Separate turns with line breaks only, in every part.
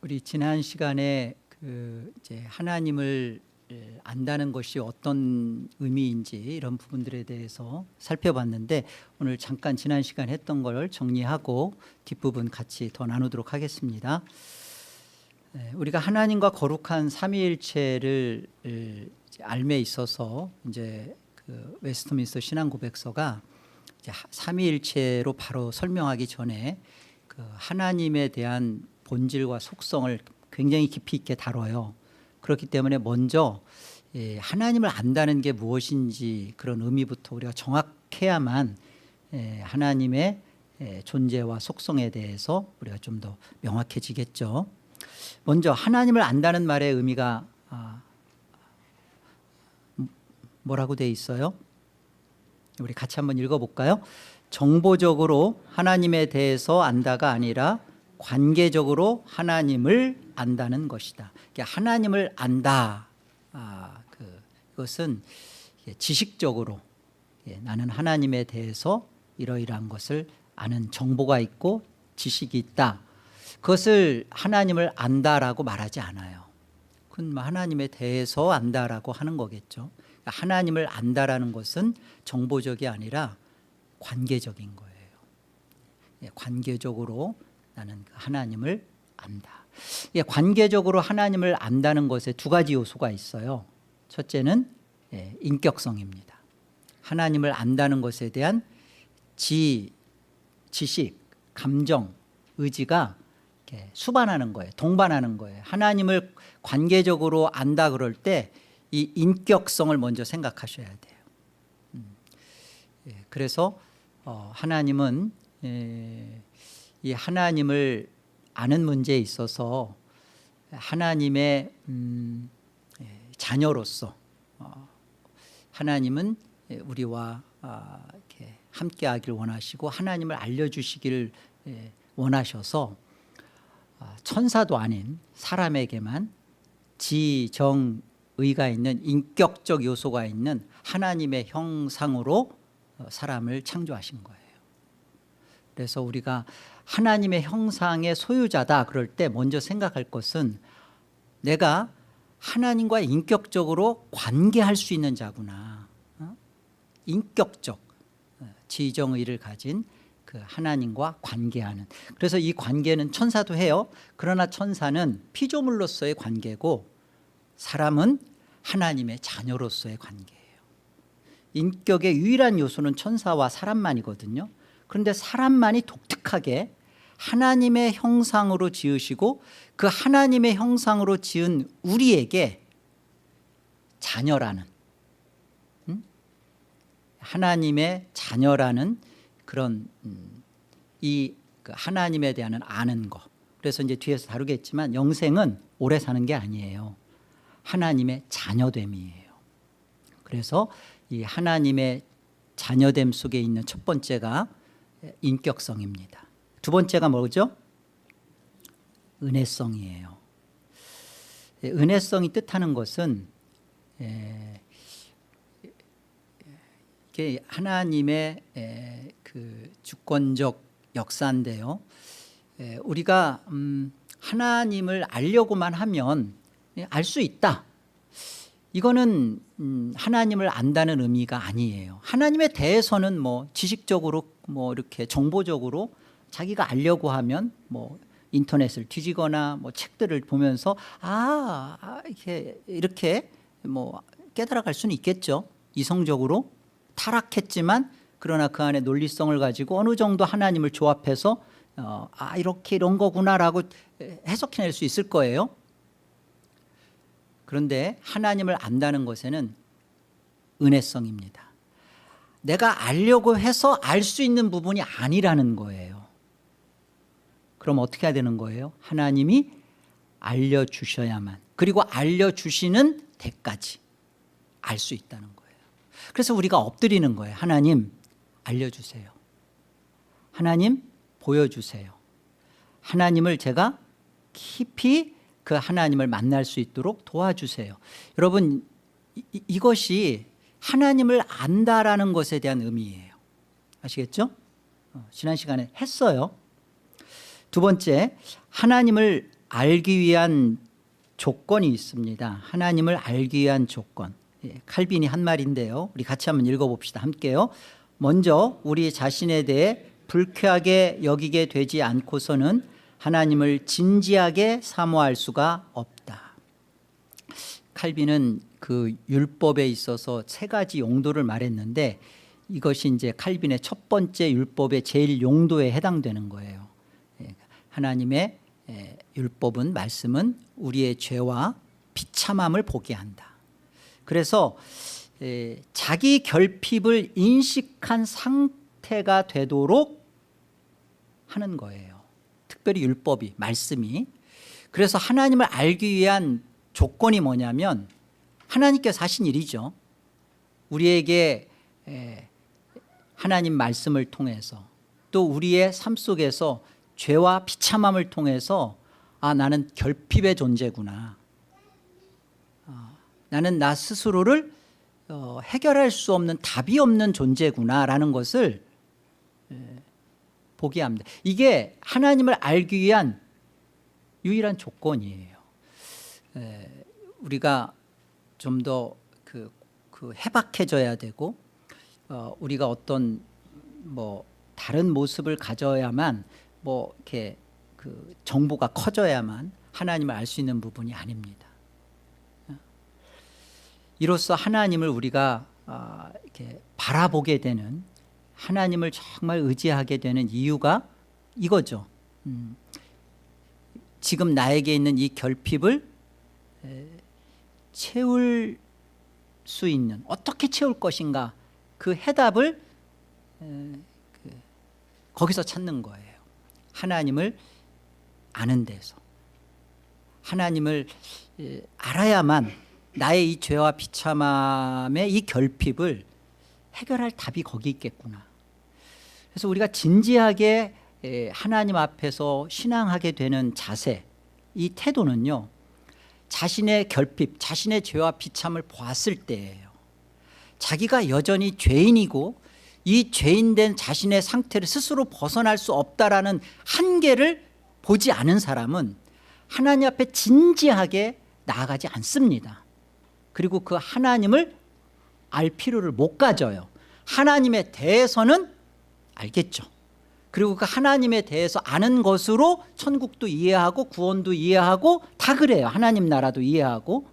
우리 지난 시간에 이제 하나님을 안다는 것이 어떤 의미인지 이런 부분들에 대해서 살펴봤는데, 오늘 잠깐 지난 시간 했던 걸 정리하고 뒷부분 같이 더 나누도록 하겠습니다. 우리가 하나님과 거룩한 삼위일체를 알매 있어서 이제 그 웨스트민스터 신앙고백서가 이제 삼위일체로 바로 설명하기 전에 그 하나님에 대한 본질과 속성을 굉장히 깊이 있게 다뤄요. 그렇기 때문에 먼저 하나님을 안다는 게 무엇인지 그런 의미부터 우리가 정확해야만 하나님의 존재와 속성에 대해서 우리가 좀 더 명확해지겠죠. 먼저 하나님을 안다는 말의 의미가 뭐라고 되어 있어요? 우리 같이 한번 읽어볼까요? 정보적으로 하나님에 대해서 안다가 아니라 관계적으로 하나님을 안다는 것이다. 하나님을 안다. 그것은 지식적으로 나는 하나님에 대해서 이러이러한 것을 아는 정보가 있고 지식이 있다. 그것을 하나님을 안다라고 말하지 않아요. 그건 하나님에 대해서 안다라고 하는 거겠죠. 하나님을 안다라는 것은 정보적이 아니라 관계적인 거예요. 관계적으로 나는 하나님을 안다. 관계적으로 하나님을 안다는 것에 두 가지 요소가 있어요. 첫째는 인격성입니다. 하나님을 안다는 것에 대한 지식, 감정, 의지가 수반하는 거예요. 동반하는 거예요. 하나님을 관계적으로 안다 그럴 때 이 인격성을 먼저 생각하셔야 돼요. 그래서 하나님은 이 하나님을 아는 문제에 있어서 하나님의 자녀로서 하나님은 우리와 이렇게 함께하길 원하시고 하나님을 알려주시기를 원하셔서 천사도 아닌 사람에게만 지정의가 있는 인격적 요소가 있는 하나님의 형상으로 사람을 창조하신 거예요. 그래서 우리가 하나님의 형상의 소유자다 그럴 때 먼저 생각할 것은 내가 하나님과 인격적으로 관계할 수 있는 자구나. 인격적 지정의를 가진 그 하나님과 관계하는. 그래서 이 관계는 천사도 해요. 그러나 천사는 피조물로서의 관계고 사람은 하나님의 자녀로서의 관계예요. 인격의 유일한 요소는 천사와 사람만이거든요. 그런데 사람만이 독특하게 하나님의 형상으로 지으시고 그 하나님의 형상으로 지은 우리에게 자녀라는, 하나님의 자녀라는 그런 이 하나님에 대한 아는 것. 그래서 이제 뒤에서 다루겠지만 영생은 오래 사는 게 아니에요. 하나님의 자녀됨이에요. 그래서 이 하나님의 자녀됨 속에 있는 첫 번째가 인격성입니다. 두 번째가 뭐죠? 은혜성이에요. 은혜성이 뜻하는 것은 이게 하나님의 그 주권적 역사인데요. 우리가 하나님을 알려고만 하면 알 수 있다. 이거는 하나님을 안다는 의미가 아니에요. 하나님에 대해서는 뭐 지식적으로 뭐 이렇게 정보적으로 자기가 알려고 하면 뭐 인터넷을 뒤지거나 뭐 책들을 보면서 이렇게 뭐 깨달아갈 수는 있겠죠. 이성적으로 타락했지만 그러나 그 안에 논리성을 가지고 어느 정도 하나님을 조합해서 이렇게 이런 거구나라고 해석해낼 수 있을 거예요. 그런데 하나님을 안다는 것에는 은혜성입니다. 내가 알려고 해서 알 수 있는 부분이 아니라는 거예요. 그럼 어떻게 해야 되는 거예요? 하나님이 알려주셔야만, 그리고 알려주시는 데까지 알 수 있다는 거예요. 그래서 우리가 엎드리는 거예요. 하나님 알려주세요. 하나님 보여주세요. 하나님을 제가 깊이 그 하나님을 만날 수 있도록 도와주세요. 여러분, 이것이 하나님을 안다라는 것에 대한 의미예요. 아시겠죠? 지난 시간에 했어요. 두 번째, 하나님을 알기 위한 조건이 있습니다. 하나님을 알기 위한 조건. 칼빈이 한 말인데요. 우리 같이 한번 읽어봅시다. 함께요. 먼저 우리 자신에 대해 불쾌하게 여기게 되지 않고서는 하나님을 진지하게 사모할 수가 없다. 칼빈은 그 율법에 있어서 세 가지 용도를 말했는데 이것이 이제 칼빈의 첫 번째 율법의 제일 용도에 해당되는 거예요. 하나님의 율법은, 말씀은 우리의 죄와 비참함을 보게 한다. 그래서 자기 결핍을 인식한 상태가 되도록 하는 거예요. 특별히 율법이, 말씀이. 그래서 하나님을 알기 위한 조건이 뭐냐면 하나님께서 하신 일이죠. 우리에게 하나님 말씀을 통해서 또 우리의 삶 속에서 죄와 비참함을 통해서 나는 결핍의 존재구나. 나는 나 스스로를 해결할 수 없는, 답이 없는 존재구나라는 것을 보게 합니다. 이게 하나님을 알기 위한 유일한 조건이에요. 우리가 좀 더 해박해져야 되고 우리가 어떤 다른 모습을 가져야만 이렇게 정보가 커져야만 하나님을 알 수 있는 부분이 아닙니다. 이로써 하나님을 우리가 이렇게 바라보게 되는, 하나님을 정말 의지하게 되는 이유가 이거죠. 지금 나에게 있는 이 결핍을 채울 수 있는, 어떻게 채울 것인가, 그 해답을 거기서 찾는 거예요. 하나님을 아는 데서. 하나님을 알아야만 나의 이 죄와 비참함의 이 결핍을 해결할 답이 거기 있겠구나. 그래서 우리가 진지하게 하나님 앞에서 신앙하게 되는 자세, 이 태도는요, 자신의 결핍, 자신의 죄와 비참을 보았을 때예요. 자기가 여전히 죄인이고 이 죄인된 자신의 상태를 스스로 벗어날 수 없다라는 한계를 보지 않은 사람은 하나님 앞에 진지하게 나아가지 않습니다. 그리고 그 하나님을 알 필요를 못 가져요. 하나님에 대해서는 알겠죠. 그리고 그 하나님에 대해서 아는 것으로 천국도 이해하고 구원도 이해하고 다 그래요. 하나님 나라도 이해하고.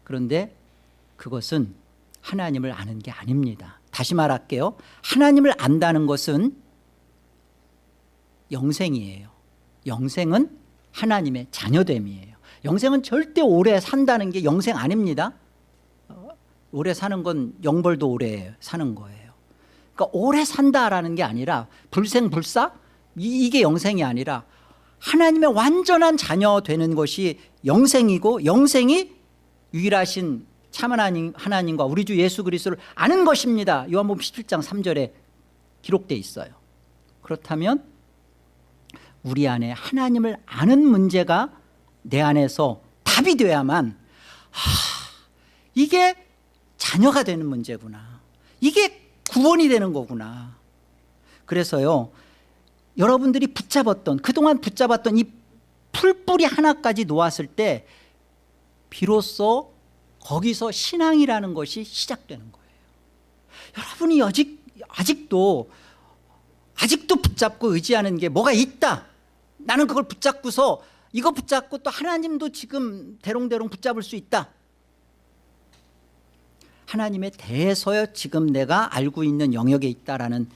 그런데 그것은 하나님을 아는 게 아닙니다. 다시 말할게요. 하나님을 안다는 것은 영생이에요. 영생은 하나님의 자녀됨이에요. 영생은 절대 오래 산다는 게 영생 아닙니다. 오래 사는 건 영벌도 오래 사는 거예요. 그러니까 오래 산다라는 게 아니라 불생불사? 이게 영생이 아니라 하나님의 완전한 자녀 되는 것이 영생이고, 영생이 유일하신 참 하나님과 우리 주 예수 그리스도를 아는 것입니다. 요한복음 17장 3절에 기록되어 있어요. 그렇다면 우리 안에 하나님을 아는 문제가 내 안에서 답이 돼야만 이게 자녀가 되는 문제구나, 이게 구원이 되는 거구나. 그래서요, 여러분들이 그동안 붙잡았던 이 풀뿌리 하나까지 놓았을 때 비로소 거기서 신앙이라는 것이 시작되는 거예요. 여러분이 아직도 붙잡고 의지하는 게 뭐가 있다. 나는 그걸 붙잡고서 이거 붙잡고 또 하나님도 지금 대롱대롱 붙잡을 수 있다. 하나님에 대해서요 지금 내가 알고 있는 영역에 있다라는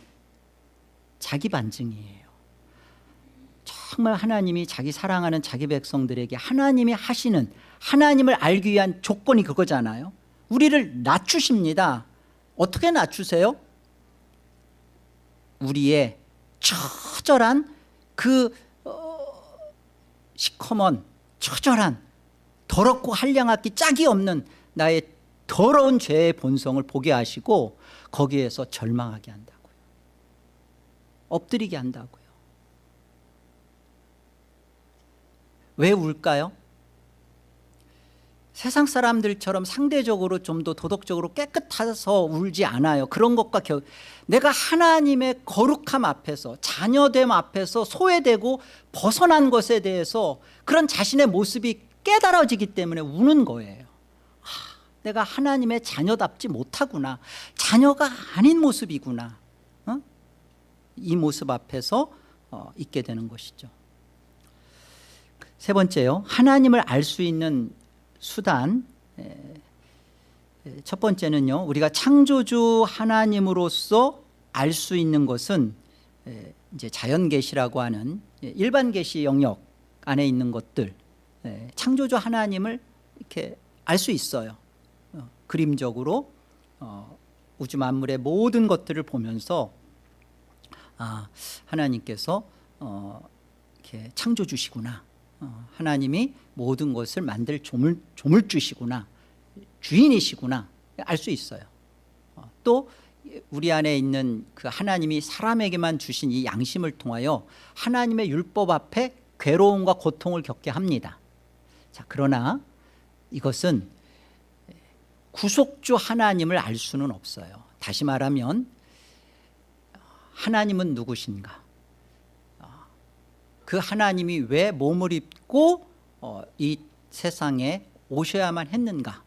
자기 반증이에요. 정말 하나님이 자기 사랑하는 자기 백성들에게 하나님이 하시는, 하나님을 알기 위한 조건이 그거잖아요. 우리를 낮추십니다. 어떻게 낮추세요? 우리의 처절한 시커먼 처절한 더럽고 한량하기 짝이 없는 나의 더러운 죄의 본성을 보게 하시고 거기에서 절망하게 한다고요. 엎드리게 한다고요. 왜 울까요? 세상 사람들처럼 상대적으로 좀 더 도덕적으로 깨끗해서 울지 않아요. 그런 것과 내가 하나님의 거룩함 앞에서, 자녀됨 앞에서 소외되고 벗어난 것에 대해서 그런 자신의 모습이 깨달아지기 때문에 우는 거예요. 내가 하나님의 자녀답지 못하구나, 자녀가 아닌 모습이구나, 이 모습 앞에서 있게 되는 것이죠. 세 번째요, 하나님을 알 수 있는 수단. 첫 번째는요, 우리가 창조주 하나님으로서 알 수 있는 것은 이제 자연 계시라고 하는 일반 계시 영역 안에 있는 것들, 창조주 하나님을 이렇게 알 수 있어요. 그림적으로 우주 만물의 모든 것들을 보면서 하나님께서 이렇게 창조주시구나, 하나님이 모든 것을 만들 조물주시구나, 주인이시구나 알 수 있어요. 또 우리 안에 있는 그 하나님이 사람에게만 주신 이 양심을 통하여 하나님의 율법 앞에 괴로움과 고통을 겪게 합니다. 자, 그러나 이것은 구속주 하나님을 알 수는 없어요. 다시 말하면 하나님은 누구신가? 그 하나님이 왜 몸을 입고 이 세상에 오셔야만 했는가?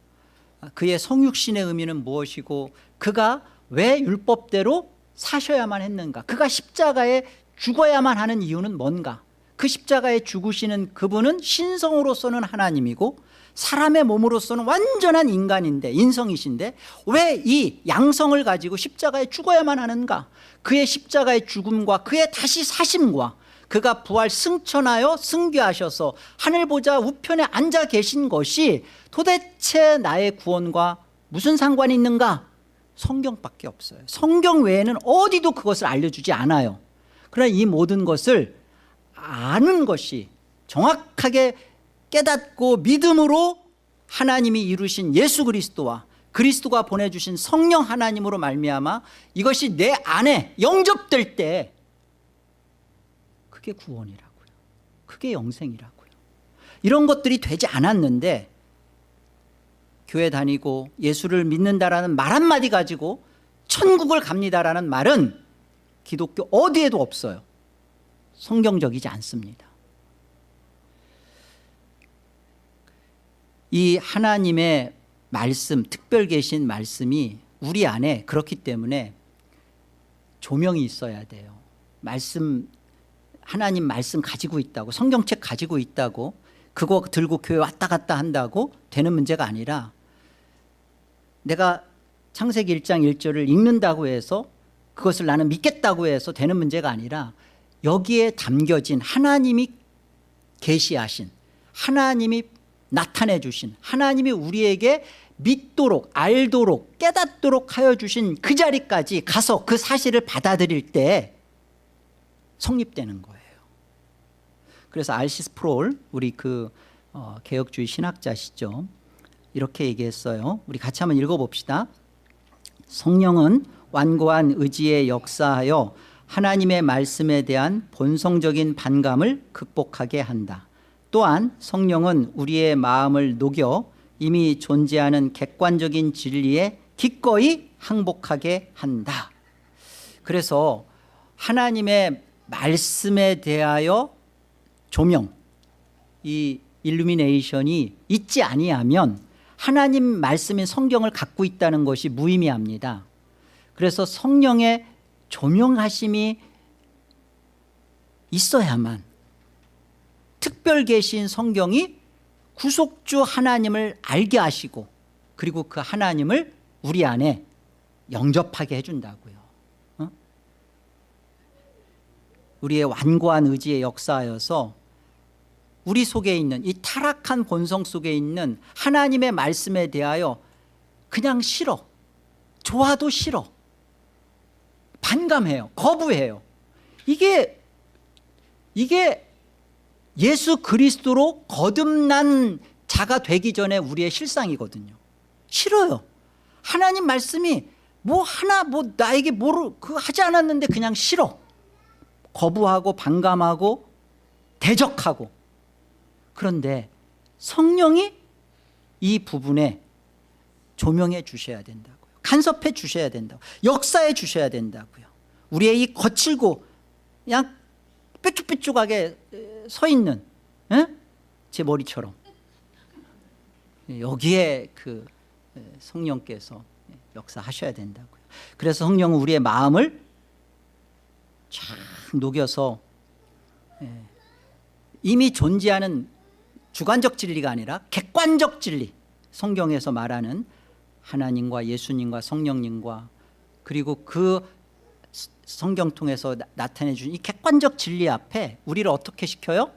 그의 성육신의 의미는 무엇이고 그가 왜 율법대로 사셔야만 했는가? 그가 십자가에 죽어야만 하는 이유는 뭔가? 그 십자가에 죽으시는 그분은 신성으로서는 하나님이고 사람의 몸으로서는 완전한 인간인데, 인성이신데 왜 이 양성을 가지고 십자가에 죽어야만 하는가? 그의 십자가의 죽음과 그의 다시 사심과 그가 부활 승천하여 승귀하셔서 하늘 보좌 우편에 앉아 계신 것이 도대체 나의 구원과 무슨 상관이 있는가? 성경밖에 없어요. 성경 외에는 어디도 그것을 알려주지 않아요. 그러나 이 모든 것을 아는 것이, 정확하게 깨닫고 믿음으로 하나님이 이루신 예수 그리스도와 그리스도가 보내주신 성령 하나님으로 말미암아 이것이 내 안에 영접될 때 그게 구원이라고요. 그게 영생이라고요. 이런 것들이 되지 않았는데 교회 다니고 예수를 믿는다라는 말 한마디 가지고 천국을 갑니다라는 말은 기독교 어디에도 없어요. 성경적이지 않습니다. 이 하나님의 말씀, 특별 계신 말씀이 우리 안에 그렇기 때문에 조명이 있어야 돼요. 말씀, 하나님 말씀 가지고 있다고, 성경책 가지고 있다고 그거 들고 교회 왔다 갔다 한다고 되는 문제가 아니라, 내가 창세기 1장 1절을 읽는다고 해서 그것을 나는 믿겠다고 해서 되는 문제가 아니라, 여기에 담겨진 하나님이 계시하신, 하나님이 나타내 주신, 하나님이 우리에게 믿도록, 알도록, 깨닫도록 하여 주신 그 자리까지 가서 그 사실을 받아들일 때 성립되는 거예요. 그래서 R.C. 스프롤, 우리 개혁주의 신학자시죠, 이렇게 얘기했어요. 우리 같이 한번 읽어봅시다. 성령은 완고한 의지에 역사하여 하나님의 말씀에 대한 본성적인 반감을 극복하게 한다. 또한 성령은 우리의 마음을 녹여 이미 존재하는 객관적인 진리에 기꺼이 항복하게 한다. 그래서 하나님의 말씀에 대하여 조명, 이 일루미네이션이 있지 아니하면 하나님 말씀인 성경을 갖고 있다는 것이 무의미합니다. 그래서 성령의 조명하심이 있어야만 특별 계신 성경이 구속주 하나님을 알게 하시고 그리고 그 하나님을 우리 안에 영접하게 해준다고요. 우리의 완고한 의지에 역사하여서 우리 속에 있는 이 타락한 본성 속에 있는 하나님의 말씀에 대하여 그냥 싫어, 좋아도 싫어, 반감해요, 거부해요. 이게 예수 그리스도로 거듭난 자가 되기 전에 우리의 실상이거든요. 싫어요. 하나님 말씀이 나에게 그거 하지 않았는데 그냥 싫어, 거부하고 반감하고 대적하고. 그런데 성령이 이 부분에 조명해 주셔야 된다고요. 간섭해 주셔야 된다고, 역사해 주셔야 된다고요. 우리의 이 거칠고 그냥 뾰족뾰족하게 서 있는 제 머리처럼 여기에 그 성령께서 역사하셔야 된다고요. 그래서 성령은 우리의 마음을 쫙 녹여서 이미 존재하는 주관적 진리가 아니라 객관적 진리, 성경에서 말하는 하나님과 예수님과 성령님과 그리고 그 성경 통해서 나타내 주신 이 객관적 진리 앞에 우리를 어떻게 시켜요?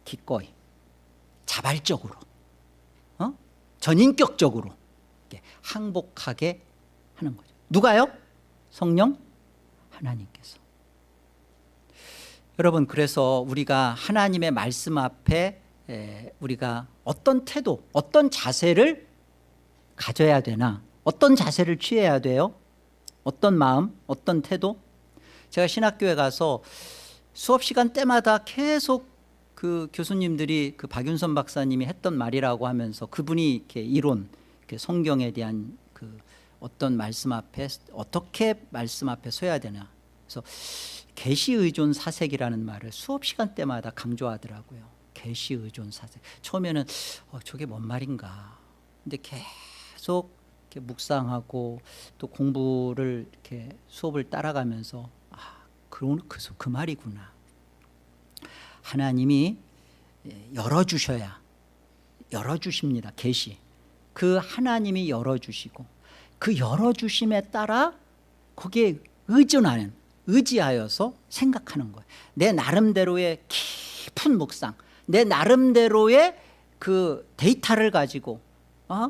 기꺼이, 자발적으로, 전인격적으로 항복하게 하는 거죠. 누가요? 성령? 하나님께서. 여러분, 그래서 우리가 하나님의 말씀 앞에 우리가 어떤 태도, 어떤 자세를 가져야 되나, 어떤 자세를 취해야 돼요? 어떤 마음, 어떤 태도? 제가 신학교에 가서 수업 시간 때마다 계속 그 교수님들이 그 박윤선 박사님이 했던 말이라고 하면서 그분이 이렇게 이론, 이렇게 성경에 대한 그 어떤 말씀 앞에 어떻게 말씀 앞에 서야 되나. 그래서 계시 의존 사색이라는 말을 수업 시간 때마다 강조하더라고요. 계시 의존 사색. 처음에는 저게 뭔 말인가. 근데 계속 이렇게 묵상하고 또 공부를 이렇게 수업을 따라가면서 그 말이구나. 하나님이 열어주십니다. 계시. 그 하나님이 열어주시고 그 열어주심에 따라 거기에 의지하여서 생각하는 거예요. 내 나름대로의 깊은 묵상, 내 나름대로의 그 데이터를 가지고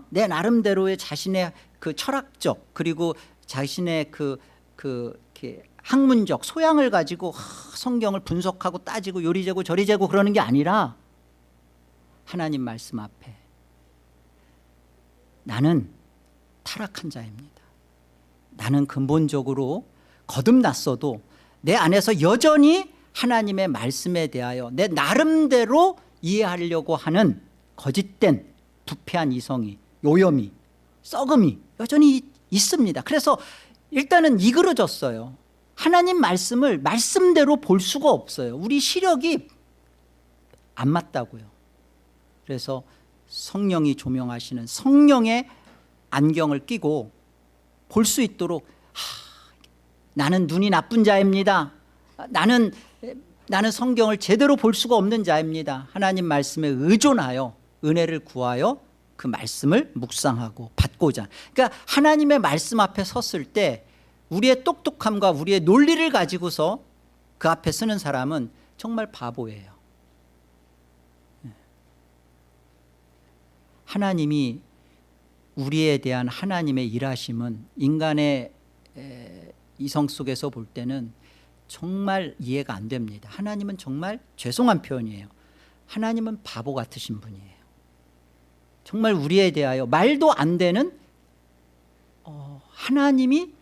내 나름대로의 자신의 그 철학적 그리고 자신의 그 학문적 소양을 가지고 성경을 분석하고 따지고 요리재고 저리재고 그러는 게 아니라 하나님 말씀 앞에 나는 타락한 자입니다. 나는 근본적으로 거듭났어도 내 안에서 여전히 하나님의 말씀에 대하여 내 나름대로 이해하려고 하는 거짓된 부패한 이성이, 요염이, 썩음이 여전히 있습니다. 그래서 일단은 이그러졌어요. 하나님 말씀을 말씀대로 볼 수가 없어요. 우리 시력이 안 맞다고요. 그래서 성령이 조명하시는 성령의 안경을 끼고 볼 수 있도록 나는 눈이 나쁜 자입니다. 나는 성경을 제대로 볼 수가 없는 자입니다. 하나님 말씀에 의존하여 은혜를 구하여 그 말씀을 묵상하고 받고자. 그러니까 하나님의 말씀 앞에 섰을 때 우리의 똑똑함과 우리의 논리를 가지고서 그 앞에 서는 사람은 정말 바보예요. 하나님이 우리에 대한 하나님의 일하심은 인간의 이성 속에서 볼 때는 정말 이해가 안 됩니다. 하나님은 정말 죄송한 표현이에요. 하나님은 바보 같으신 분이에요. 정말 우리에 대하여 말도 안 되는 하나님이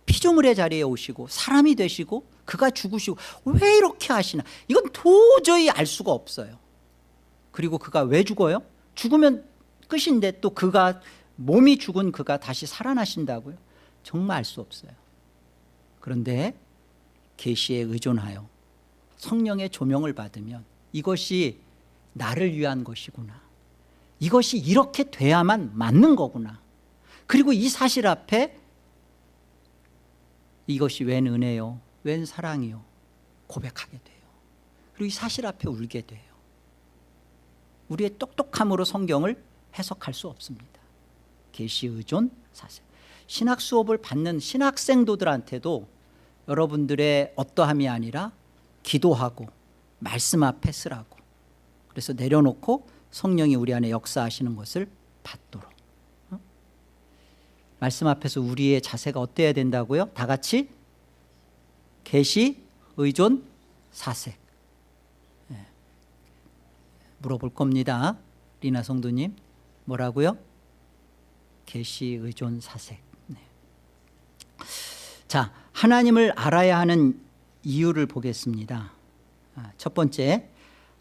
피조물의 자리에 오시고 사람이 되시고 그가 죽으시고 왜 이렇게 하시나, 이건 도저히 알 수가 없어요. 그리고 그가 왜 죽어요? 죽으면 끝인데 또 그가 몸이 죽은 그가 다시 살아나신다고요? 정말 알 수 없어요. 그런데 계시에 의존하여 성령의 조명을 받으면 이것이 나를 위한 것이구나, 이것이 이렇게 돼야만 맞는 거구나, 그리고 이 사실 앞에 이것이 웬 은혜요, 웬 사랑이요 고백하게 돼요. 그리고 이 사실 앞에 울게 돼요. 우리의 똑똑함으로 성경을 해석할 수 없습니다. 계시 의존 사색. 신학 수업을 받는 신학생도들한테도 여러분들의 어떠함이 아니라 기도하고 말씀 앞에 쓰라고, 그래서 내려놓고 성령이 우리 안에 역사하시는 것을 받도록. 말씀 앞에서 우리의 자세가 어때야 된다고요? 다 같이 계시 의존 사색. 물어볼 겁니다. 리나 성도님, 뭐라고요? 계시 의존 사색. 자, 하나님을 알아야 하는 이유를 보겠습니다. 첫 번째,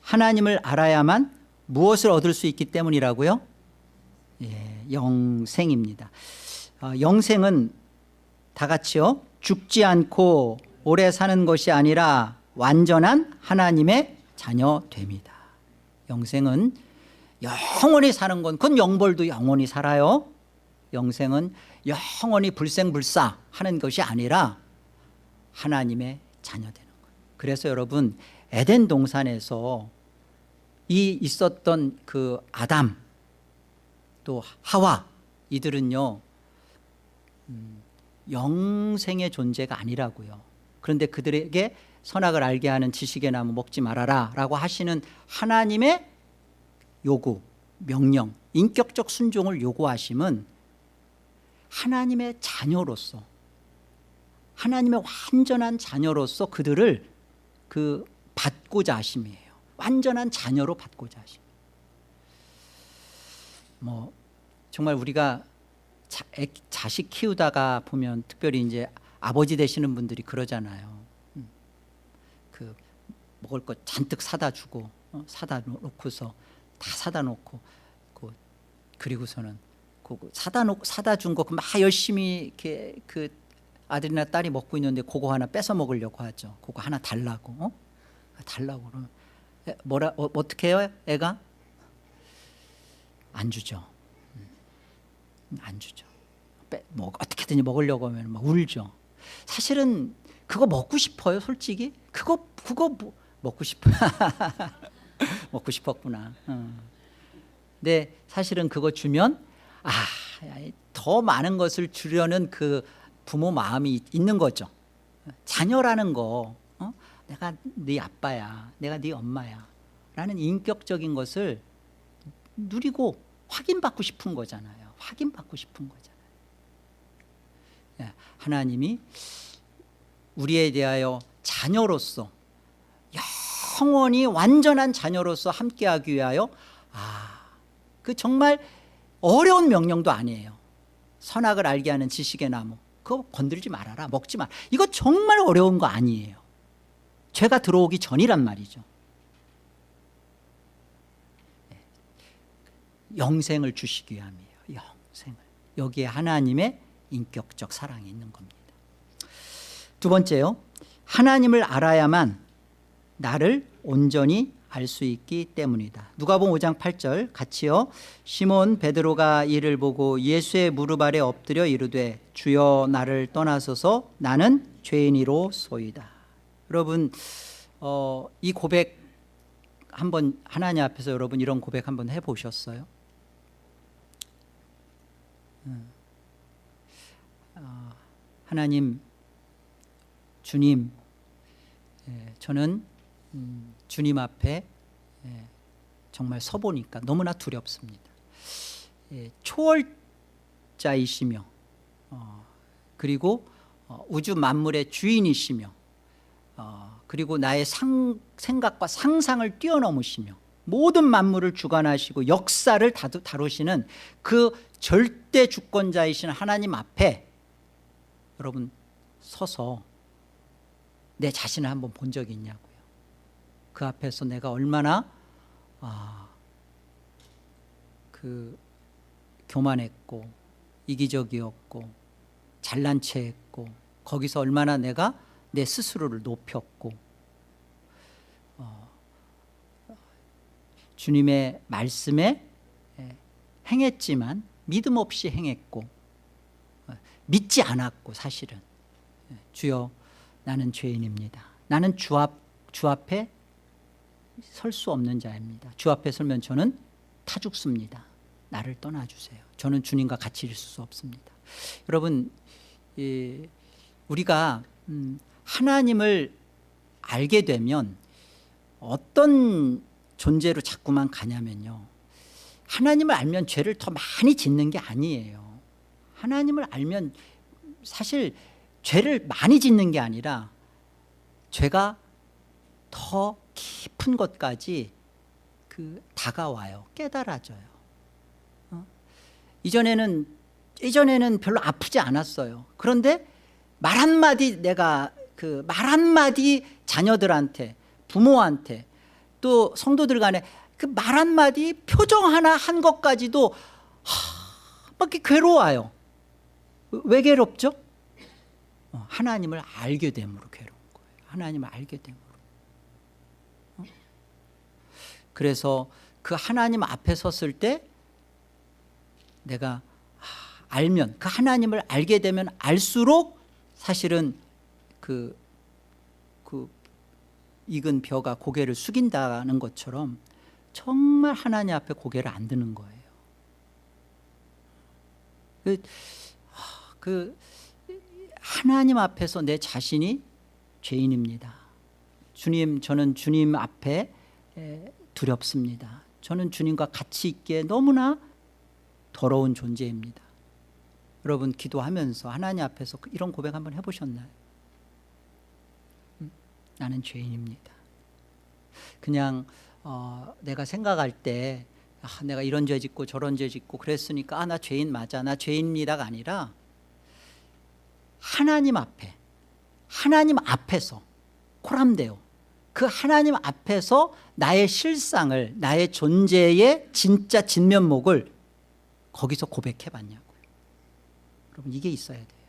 하나님을 알아야만 무엇을 얻을 수 있기 때문이라고요? 영생입니다. 영생은 다 같이요. 죽지 않고 오래 사는 것이 아니라 완전한 하나님의 자녀됩니다. 영생은 영원히 사는 건, 그건 영벌도 영원히 살아요. 영생은 영원히 불생불사 하는 것이 아니라 하나님의 자녀되는 거예요. 그래서 여러분, 에덴 동산에서 이 있었던 그 아담 또 하와, 이들은요 영생의 존재가 아니라고요. 그런데 그들에게 선악을 알게 하는 지식의 나무 먹지 말아라 라고 하시는 하나님의 요구, 명령, 인격적 순종을 요구하심은 하나님의 자녀로서, 하나님의 완전한 자녀로서 그들을 받고자 하심이에요. 완전한 자녀로 받고자 하심. 정말 우리가 자식 키우다가 보면, 특별히 이제 아버지 되시는 분들이 그러잖아요. 그 먹을 것 잔뜩 사다 주고, 사다 놓고서 다 사다 놓고, 그리고서는 사다 준 거 막 열심히 이렇게 그 아들이나 딸이 먹고 있는데 그거 하나 뺏어 먹으려고 하죠. 그거 하나 달라고, 달라고 그러면 어떻게 해요? 애가 안 주죠. 안 주죠. 어떻게든지 먹으려고 하면 막 울죠. 사실은 그거 먹고 싶어요, 솔직히. 그거 먹고 싶어요. 먹고 싶었구나. 근데 사실은 그거 주면 더 많은 것을 주려는 그 부모 마음이 있는 거죠. 자녀라는 거, 내가 네 아빠야, 내가 네 엄마야 라는 인격적인 것을 누리고 확인받고 싶은 거잖아요. 확인받고 싶은 거잖아요. 하나님이 우리에 대하여 자녀로서, 영원히 완전한 자녀로서 함께하기 위하여, 그 정말 어려운 명령도 아니에요. 선악을 알게 하는 지식의 나무 그거 건들지 말아라, 먹지 마. 이거 정말 어려운 거 아니에요. 죄가 들어오기 전이란 말이죠. 영생을 주시기 위함이에요. 영생을. 여기에 하나님의 인격적 사랑이 있는 겁니다. 두 번째요, 하나님을 알아야만 나를 온전히 알 수 있기 때문이다. 누가복음 5장 8절 같이요. 시몬 베드로가 이를 보고 예수의 무릎 아래 엎드려 이르되 주여 나를 떠나소서 나는 죄인이로소이다. 여러분, 이 고백 한번 하나님 앞에서 여러분 이런 고백 한번 해보셨어요? 하나님, 주님, 저는 주님 앞에 정말 서보니까 너무나 두렵습니다. 초월자이시며 그리고 우주 만물의 주인이시며 그리고 나의 생각과 상상을 뛰어넘으시며 모든 만물을 주관하시고 역사를 다루시는 그 절대 주권자이신 하나님 앞에 여러분 서서 내 자신을 한번 본 적이 있냐고요. 그 앞에서 내가 얼마나 교만했고 이기적이었고 잘난 체했고 거기서 얼마나 내가 내 스스로를 높였고 주님의 말씀에 행했지만 믿음 없이 행했고 믿지 않았고 사실은 주여 나는 죄인입니다. 나는 주 앞에 설 수 없는 자입니다. 주 앞에 설면 저는 타 죽습니다. 나를 떠나주세요. 저는 주님과 같이 있을 수 없습니다. 여러분, 우리가 하나님을 알게 되면 어떤 존재로 자꾸만 가냐면요, 하나님을 알면 죄를 더 많이 짓는 게 아니에요. 하나님을 알면 사실 죄를 많이 짓는 게 아니라 죄가 더 깊은 것까지 다가와요. 깨달아져요. 이전에는 별로 아프지 않았어요. 그런데 말 한마디 내가 말 한마디 자녀들한테, 부모한테, 또 성도들 간에 그 말 한마디, 표정 하나 한 것까지도 막 이렇게 괴로워요. 왜 괴롭죠? 하나님을 알게 됨으로 괴로운 거예요. 하나님을 알게 됨으로. 그래서 그 하나님 앞에 섰을 때 내가 알면, 그 하나님을 알게 되면 알수록 사실은 그 익은 벼가 고개를 숙인다는 것처럼 정말 하나님 앞에 고개를 안 드는 거예요. 그 하나님 앞에서 내 자신이 죄인입니다. 주님, 저는 주님 앞에 두렵습니다. 저는 주님과 같이 있기에 너무나 더러운 존재입니다. 여러분 기도하면서 하나님 앞에서 이런 고백 한번 해보셨나요? 나는 죄인입니다. 그냥 내가 생각할 때 내가 이런 죄 짓고 저런 죄 짓고 그랬으니까 나 죄인 맞아, 나 죄인입니다가 아니라 하나님 앞에, 하나님 앞에서 코람데오, 그 하나님 앞에서 나의 실상을, 나의 존재의 진짜 진면목을 거기서 고백해봤냐고요. 여러분 이게 있어야 돼요.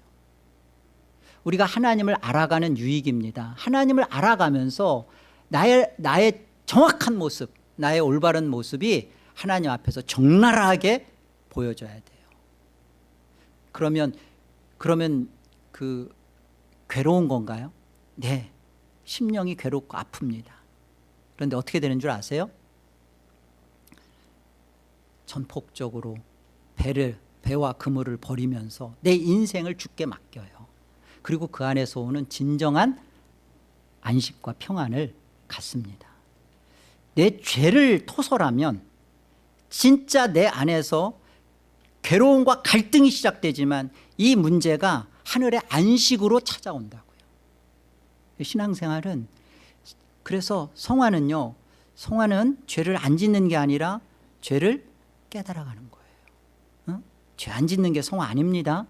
우리가 하나님을 알아가는 유익입니다. 하나님을 알아가면서 나의 정확한 모습, 나의 올바른 모습이 하나님 앞에서 적나라하게 보여져야 돼요. 그러면 그 괴로운 건가요? 네, 심령이 괴롭고 아픕니다. 그런데 어떻게 되는 줄 아세요? 전폭적으로 배와 그물을 버리면서 내 인생을 주께 맡겨요. 그리고 그 안에서 오는 진정한 안식과 평안을 갖습니다. 내 죄를 토설하면 진짜 내 안에서 괴로움과 갈등이 시작되지만 이 문제가 하늘의 안식으로 찾아온다고요. 신앙생활은, 그래서 성화는요, 성화는 죄를 안 짓는 게 아니라 죄를 깨달아가는 거예요. 죄 안 짓는 게 성화 아닙니다.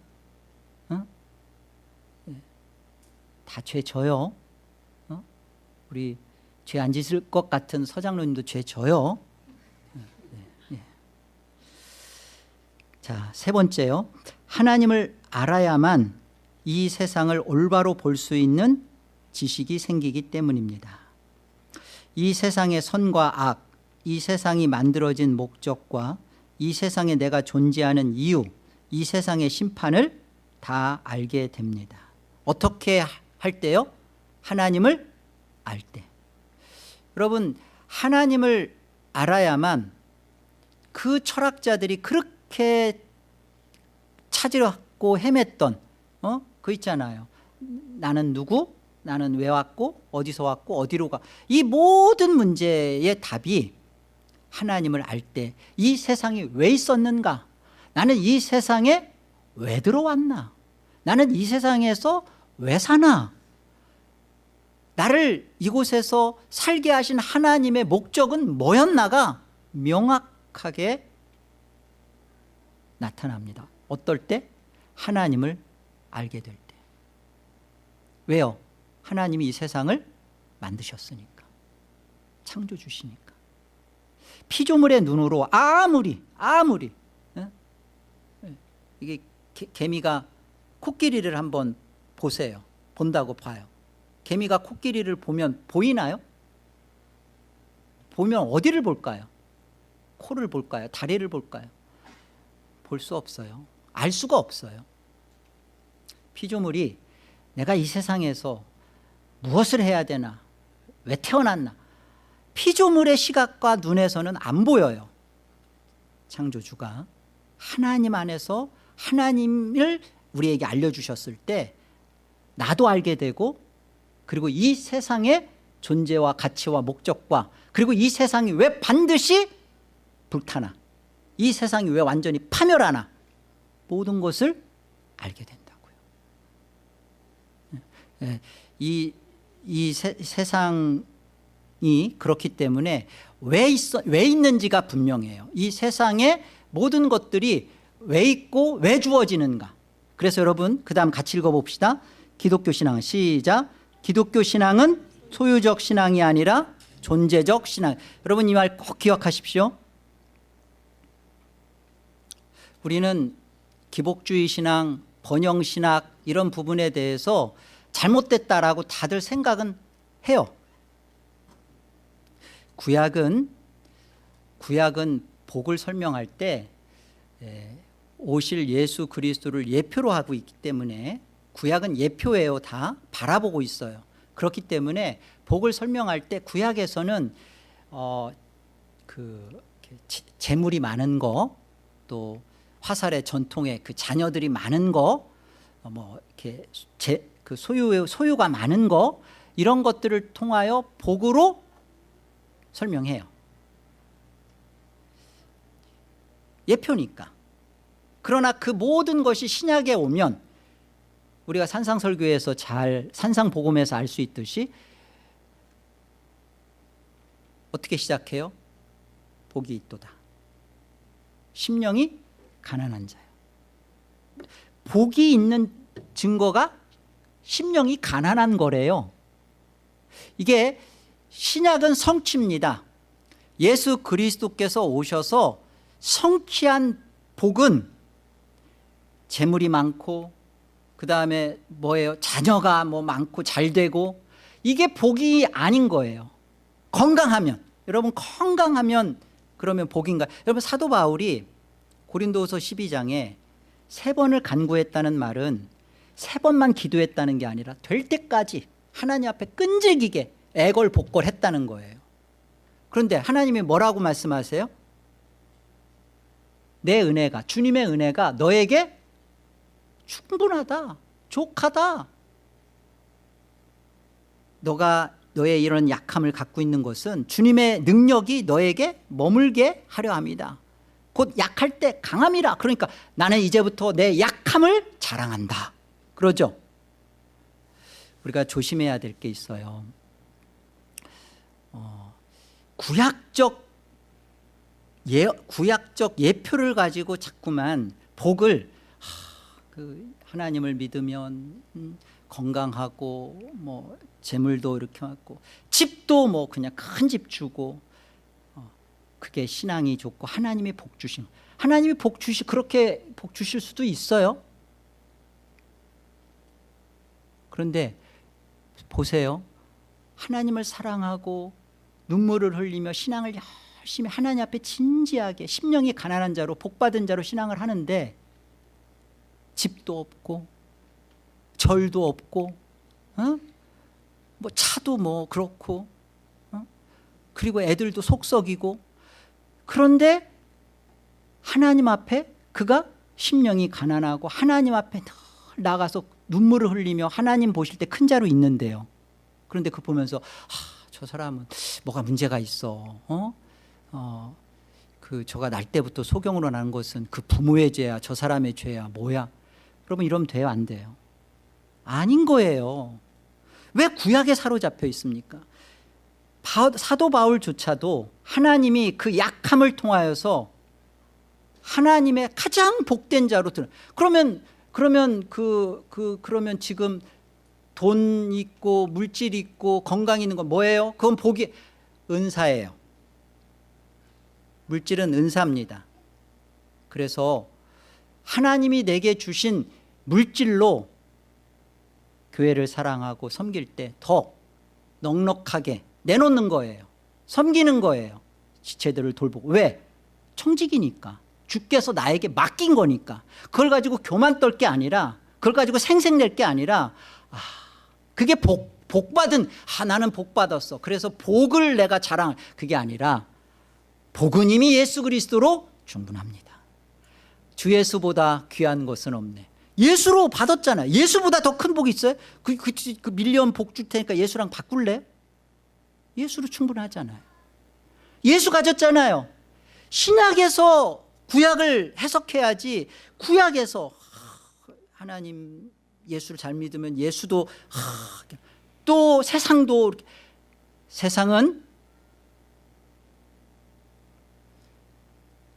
다 죄 져요. 우리 죄 안 짓을 것 같은 서장로님도 죄 져요. 자, 세 번째요. 하나님을 알아야만 이 세상을 올바로 볼 수 있는 지식이 생기기 때문입니다. 이 세상의 선과 악, 이 세상이 만들어진 목적과 이 세상에 내가 존재하는 이유, 이 세상의 심판을 다 알게 됩니다. 어떻게 할 때요? 하나님을 알 때. 여러분, 하나님을 알아야만 그 철학자들이 그렇게 찾으려고 헤맸던 그 있잖아요. 나는 누구? 나는 왜 왔고 어디서 왔고 어디로 가? 이 모든 문제의 답이 하나님을 알 때, 이 세상이 왜 있었는가? 나는 이 세상에 왜 들어왔나? 나는 이 세상에서 왜 사나? 나를 이곳에서 살게 하신 하나님의 목적은 뭐였나가 명확하게 나타납니다. 어떨 때? 하나님을 알게 될 때. 왜요? 하나님이 이 세상을 만드셨으니까, 창조주시니까. 피조물의 눈으로 아무리 이게 개미가 코끼리를 한번 보세요. 본다고 봐요. 개미가 코끼리를 보면 보이나요? 보면 어디를 볼까요? 코를 볼까요? 다리를 볼까요? 볼 수 없어요. 알 수가 없어요. 피조물이 내가 이 세상에서 무엇을 해야 되나, 왜 태어났나, 피조물의 시각과 눈에서는 안 보여요. 창조주가 하나님 안에서 하나님을 우리에게 알려주셨을 때 나도 알게 되고, 그리고 이 세상의 존재와 가치와 목적과, 그리고 이 세상이 왜 반드시 불타나, 이 세상이 왜 완전히 파멸하나, 모든 것을 알게 된다고요. 이 세상이 그렇기 때문에 왜 있는지가 분명해요. 이 세상의 모든 것들이 왜 있고 왜 주어지는가. 그래서 여러분 그 다음 같이 읽어봅시다. 기독교 신앙 시작. 기독교 신앙은 소유적 신앙이 아니라 존재적 신앙. 여러분 이 말 꼭 기억하십시오. 우리는 기복주의 신앙, 번영 신학 이런 부분에 대해서 잘못됐다라고 다들 생각은 해요. 구약은 복을 설명할 때 오실 예수 그리스도를 예표로 하고 있기 때문에, 구약은 예표예요. 다 바라보고 있어요. 그렇기 때문에 복을 설명할 때 구약에서는 재물이 많은 거, 또 화살의 전통에 그 자녀들이 많은 거, 이렇게 소유가 많은 거, 이런 것들을 통하여 복으로 설명해요. 예표니까. 그러나 그 모든 것이 신약에 오면, 우리가 산상설교에서 산상복음에서 알 수 있듯이 어떻게 시작해요? 복이 있도다. 심령이 가난한 자요. 복이 있는 증거가 심령이 가난한 거래요. 이게 신약은 성취입니다. 예수 그리스도께서 오셔서 성취한 복은 재물이 많고, 그 다음에 뭐예요? 자녀가 많고 잘 되고, 이게 복이 아닌 거예요. 건강하면, 여러분 건강하면 그러면 복인가? 여러분 사도 바울이 고린도후서 12장에 3번을 간구했다는 말은 3번만 기도했다는 게 아니라 될 때까지 하나님 앞에 끈질기게 애걸복걸했다는 거예요. 그런데 하나님이 뭐라고 말씀하세요? 내 은혜가, 주님의 은혜가 너에게 충분하다, 족하다. 너의 이런 약함을 갖고 있는 것은 주님의 능력이 너에게 머물게 하려 합니다. 곧 약할 때 강함이라. 그러니까 나는 이제부터 내 약함을 자랑한다, 그러죠. 우리가 조심해야 될 게 있어요. 구약적 예표를 가지고 자꾸만 복을, 하나님을 믿으면 건강하고 재물도 이렇게 많고, 집도 그냥 큰 집 주고, 그게 신앙이 좋고 하나님이 복 주신, 하나님이 그렇게 복 주실 수도 있어요. 그런데 보세요. 하나님을 사랑하고 눈물을 흘리며 신앙을 열심히 하나님 앞에 진지하게 심령이 가난한 자로, 복받은 자로 신앙을 하는데 집도 없고 절도 없고, 차도 그렇고, 그리고 애들도 속썩이고, 그런데 하나님 앞에 그가 심령이 가난하고 하나님 앞에 늘 나가서 눈물을 흘리며 하나님 보실 때 큰 자로 있는데요. 그런데 그거 보면서 저 사람은 뭐가 문제가 있어. 저가 날 때부터 소경으로 난 것은 그 부모의 죄야, 저 사람의 죄야, 뭐야. 여러분 이러면 돼요, 안 돼요? 아닌 거예요. 왜 구약에 사로잡혀 있습니까? 사도 바울조차도 하나님이 그 약함을 통하여서 하나님의 가장 복된 자로 그러면 지금 돈 있고 물질 있고 건강 있는 건 뭐예요? 그건 복이, 은사예요. 물질은 은사입니다. 그래서 하나님이 내게 주신 물질로 교회를 사랑하고 섬길 때 더 넉넉하게 내놓는 거예요. 섬기는 거예요. 지체들을 돌보고. 왜? 청직이니까. 주께서 나에게 맡긴 거니까. 그걸 가지고 교만 떨 게 아니라, 그걸 가지고 생색낼 게 아니라, 그게 복받은, 나는 복받았어, 그래서 복을 내가 자랑, 그게 아니라 복은 이미 예수 그리스도로 충분합니다. 주 예수보다 귀한 것은 없네. 예수로 받았잖아요. 예수보다 더 큰 복이 있어요? 그 밀리언 복 줄 테니까 예수랑 바꿀래? 예수로 충분하잖아요. 예수 가졌잖아요. 신약에서 구약을 해석해야지, 구약에서 하나님 예수를 잘 믿으면 예수도 또 세상도, 세상은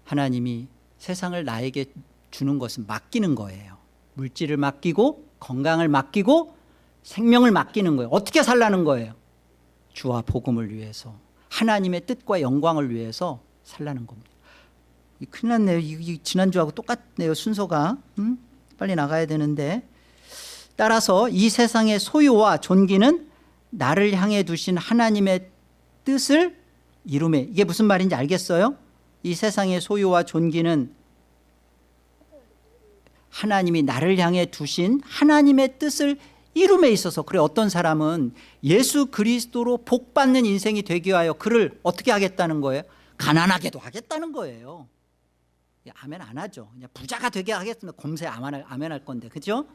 하나님이 세상을 나에게 주는 것은 맡기는 거예요. 물질을 맡기고 건강을 맡기고 생명을 맡기는 거예요. 어떻게 살라는 거예요? 주와 복음을 위해서, 하나님의 뜻과 영광을 위해서 살라는 겁니다. 큰일 났네요. 지난주하고 똑같네요. 순서가. 빨리 나가야 되는데. 따라서 이 세상의 소유와 존귀는 나를 향해 두신 하나님의 뜻을 이루매. 이게 무슨 말인지 알겠어요? 이 세상의 소유와 존귀는 하나님이 나를 향해 두신 하나님의 뜻을 이룸에 있어서. 그래, 어떤 사람은 예수 그리스도로 복받는 인생이 되기 위하여 그를 어떻게 하겠다는 거예요? 가난하게도 하겠다는 거예요. 아멘 안 하죠. 그냥 부자가 되게 하겠으면 곰새 아멘 할 건데, 그죠?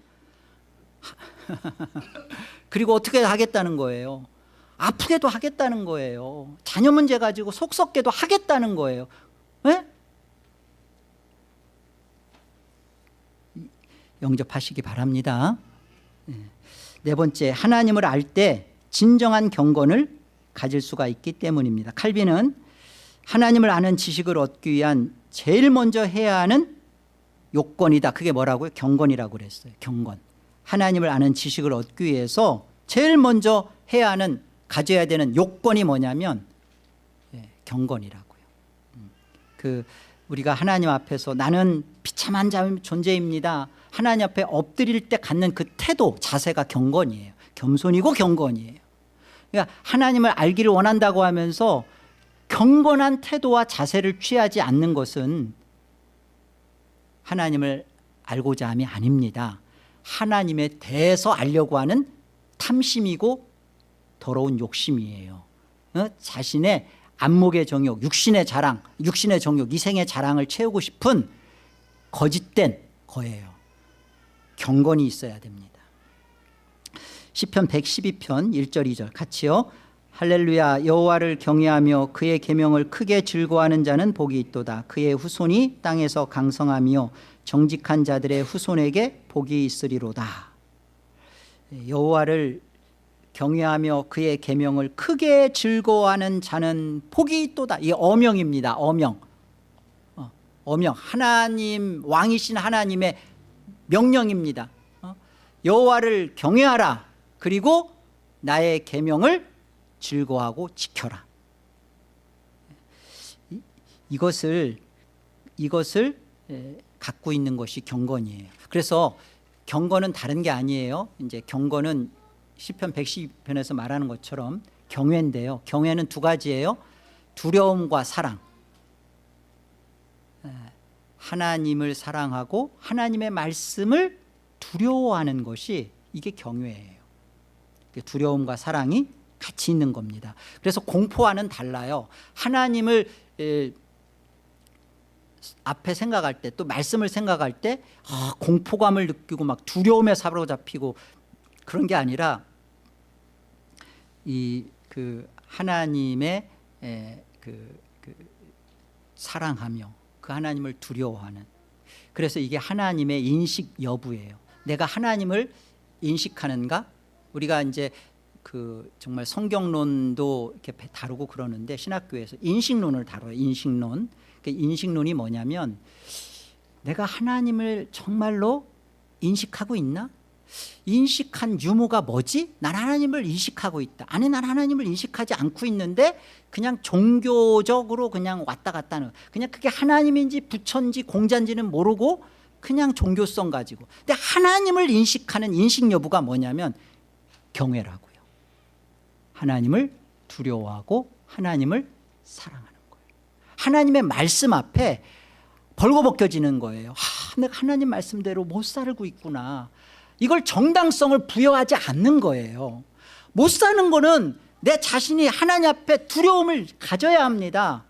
그리고 어떻게 하겠다는 거예요? 아프게도 하겠다는 거예요. 자녀 문제 가지고 속 썩게도 하겠다는 거예요. 네? 영접하시기 바랍니다. 네 번째, 하나님을 알 때 진정한 경건을 가질 수가 있기 때문입니다. 칼빈은 하나님을 아는 지식을 얻기 위한 제일 먼저 해야 하는 요건이다. 그게 뭐라고요? 경건이라고 그랬어요. 경건. 하나님을 아는 지식을 얻기 위해서 제일 먼저 해야 하는, 가져야 되는 요건이 뭐냐면 경건이라고요. 우리가 하나님 앞에서 나는 비참한 존재입니다. 하나님 앞에 엎드릴 때 갖는 그 태도, 자세가 경건이에요. 겸손이고 경건이에요. 그러니까 하나님을 알기를 원한다고 하면서 경건한 태도와 자세를 취하지 않는 것은 하나님을 알고자 함이 아닙니다. 하나님에 대해서 알려고 하는 탐심이고 더러운 욕심이에요. 자신의 안목의 정욕, 육신의 자랑, 육신의 정욕, 이생의 자랑을 채우고 싶은 거짓된 거예요. 경건이 있어야 됩니다. 시편 112편 1절 2절 같이요. 할렐루야. 여호와를 경외하며 그의 계명을 크게 즐거워하는 자는 복이 있도다. 그의 후손이 땅에서 강성하며 정직한 자들의 후손에게 복이 있으리로다. 여호와를 경외하며 그의 계명을 크게 즐거워하는 자는 복이 있도다. 이게 어명입니다. 어명. 어명. 하나님, 왕이신 하나님의 명령입니다. 여호와를 경외하라. 그리고 나의 계명을 즐거워하고 지켜라. 이것을 갖고 있는 것이 경건이에요. 그래서 경건은 다른 게 아니에요. 이제 경건은 시편 112편에서 말하는 것처럼 경외인데요. 경외는 두 가지예요. 두려움과 사랑. 하나님을 사랑하고 하나님의 말씀을 두려워하는 것이 이게 경외예요. 두려움과 사랑이 같이 있는 겁니다. 그래서 공포와는 달라요. 하나님을 앞에 생각할 때, 또 말씀을 생각할 때 공포감을 느끼고 막 두려움에 사로잡히고 그런 게 아니라 하나님의 사랑하며 그 하나님을 두려워하는. 그래서 이게 하나님의 인식 여부예요. 내가 하나님을 인식하는가? 우리가 이제 정말 성경론도 이렇게 다루고 그러는데 신학교에서 인식론을 다뤄요. 인식론. 그 인식론이 뭐냐면 내가 하나님을 정말로 인식하고 있나? 인식한 유무가 뭐지? 난 하나님을 인식하고 있다. 아니, 난 하나님을 인식하지 않고 있는데 그냥 종교적으로 그냥 왔다 갔다 하는, 그냥 그게 하나님인지 부처인지 공자인지는 모르고 그냥 종교성 가지고. 근데 하나님을 인식하는 인식 여부가 뭐냐면 경외라고요. 하나님을 두려워하고 하나님을 사랑하는 거예요. 하나님의 말씀 앞에 벌거벗겨지는 거예요. 내가 하나님 말씀대로 못 살고 있구나. 이걸 정당성을 부여하지 않는 거예요. 못 사는 거는 내 자신이 하나님 앞에 두려움을 가져야 합니다.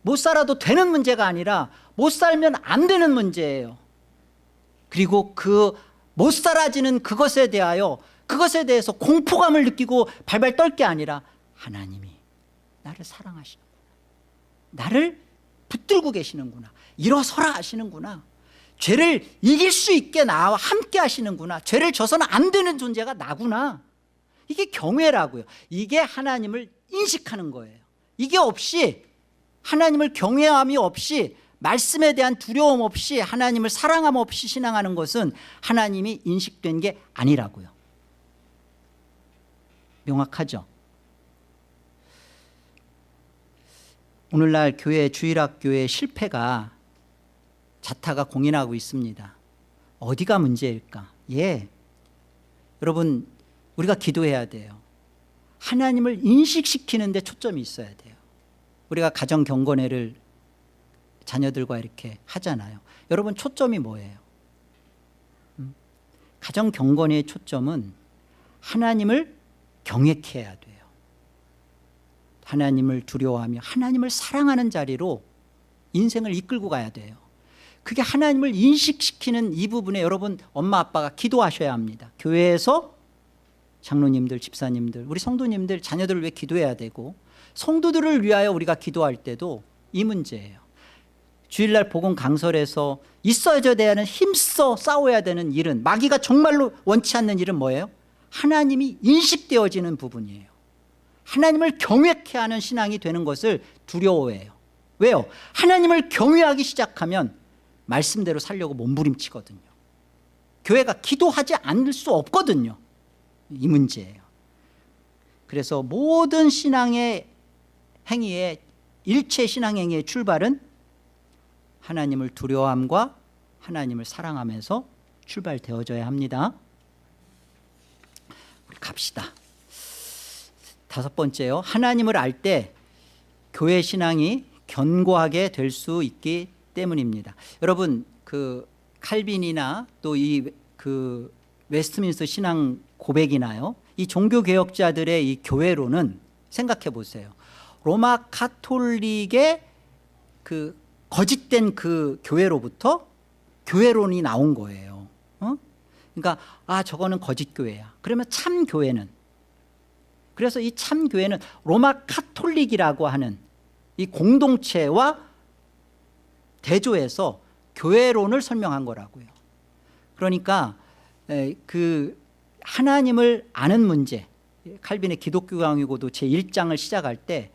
못 살아도 되는 문제가 아니라 못 살면 안 되는 문제예요. 그리고 못 살아지는 그것에 대해서 공포감을 느끼고 발발 떨 게 아니라 하나님이 나를 사랑하시는구나, 나를 붙들고 계시는구나, 일어서라 하시는구나, 죄를 이길 수 있게 나와 함께 하시는구나, 죄를 져서는 안 되는 존재가 나구나. 이게 경외라고요. 이게 하나님을 인식하는 거예요. 이게 없이, 하나님을 경외함이 없이, 말씀에 대한 두려움 없이, 하나님을 사랑함 없이 신앙하는 것은 하나님이 인식된 게 아니라고요. 명확하죠? 오늘날 교회 주일학교의 실패가 자타가 공인하고 있습니다. 어디가 문제일까? 여러분, 우리가 기도해야 돼요. 하나님을 인식시키는 데 초점이 있어야 돼요. 우리가 가정 경건회를 자녀들과 이렇게 하잖아요. 여러분, 초점이 뭐예요? 가정 경건회의 초점은 하나님을 경외해야 돼요. 하나님을 두려워하며 하나님을 사랑하는 자리로 인생을 이끌고 가야 돼요. 그게 하나님을 인식시키는 이 부분에 여러분 엄마 아빠가 기도하셔야 합니다. 교회에서 장로님들, 집사님들, 우리 성도님들 자녀들을 위해 기도해야 되고, 성도들을 위하여 우리가 기도할 때도 이 문제예요. 주일날 복음 강설에서 있어야 되는, 힘써 싸워야 되는 일은, 마귀가 정말로 원치 않는 일은 뭐예요? 하나님이 인식되어지는 부분이에요. 하나님을 경외케 하는 신앙이 되는 것을 두려워해요. 왜요? 하나님을 경외하기 시작하면 말씀대로 살려고 몸부림치거든요. 교회가 기도하지 않을 수 없거든요. 이 문제예요. 그래서 모든 신앙의 행위의, 일체 신앙 행위의 출발은 하나님을 두려워함과 하나님을 사랑하면서 출발되어져야 합니다. 우리 갑시다. 5번째요. 하나님을 알 때 교회 신앙이 견고하게 될 수 있기 때문입니다. 여러분, 그 칼빈이나 또 이 그 웨스트민스터 신앙 고백이나요, 이 종교개혁자들의 이 교회로는 생각해 보세요. 로마 가톨릭의 그 거짓된 그 교회로부터 교회론이 나온 거예요. 그러니까 저거는 거짓 교회야. 그러면 참 교회는, 그래서 이 참 교회는 로마 가톨릭이라고 하는 이 공동체와 대조해서 교회론을 설명한 거라고요. 그러니까 그 하나님을 아는 문제, 칼빈의 기독교 강의고도 제1장을 시작할 때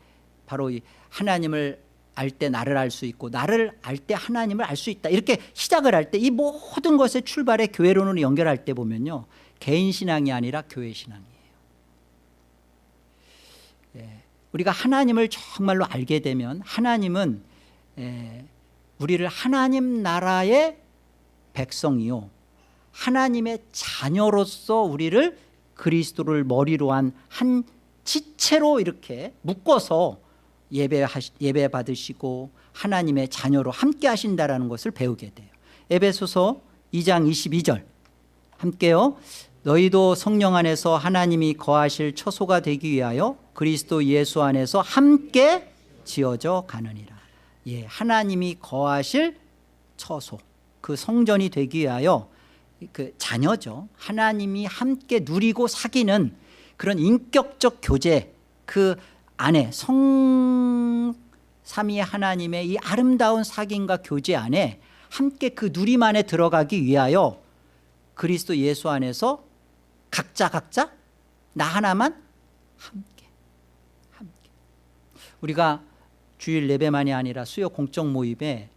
바로 이 하나님을 알 때 나를 알 수 있고 나를 알 때 하나님을 알 수 있다, 이렇게 시작을 할 때 이 모든 것의 출발에 교회론으로 연결할 때 보면요, 개인 신앙이 아니라 교회 신앙이에요. 우리가 하나님을 정말로 알게 되면 하나님은 우리를 하나님 나라의 백성이요, 하나님의 자녀로서 우리를 그리스도를 머리로 한 한 지체로 이렇게 묶어서 예배 받으시고 하나님의 자녀로 함께 하신다라는 것을 배우게 돼요. 에베소서 2장 22절 함께요. 너희도 성령 안에서 하나님이 거하실 처소가 되기 위하여 그리스도 예수 안에서 함께 지어져 가느니라. 하나님이 거하실 처소, 그 성전이 되기 위하여 그 자녀죠. 하나님이 함께 누리고 사귀는 그런 인격적 교제, 그 안에 성삼위 하나님의 이 아름다운 사귐과 교제 안에 함께 그 누림 안에 들어가기 위하여 그리스도 예수 안에서 각자 나 하나만 함께. 우리가 주일 예배만이 아니라 수요 공적 모임에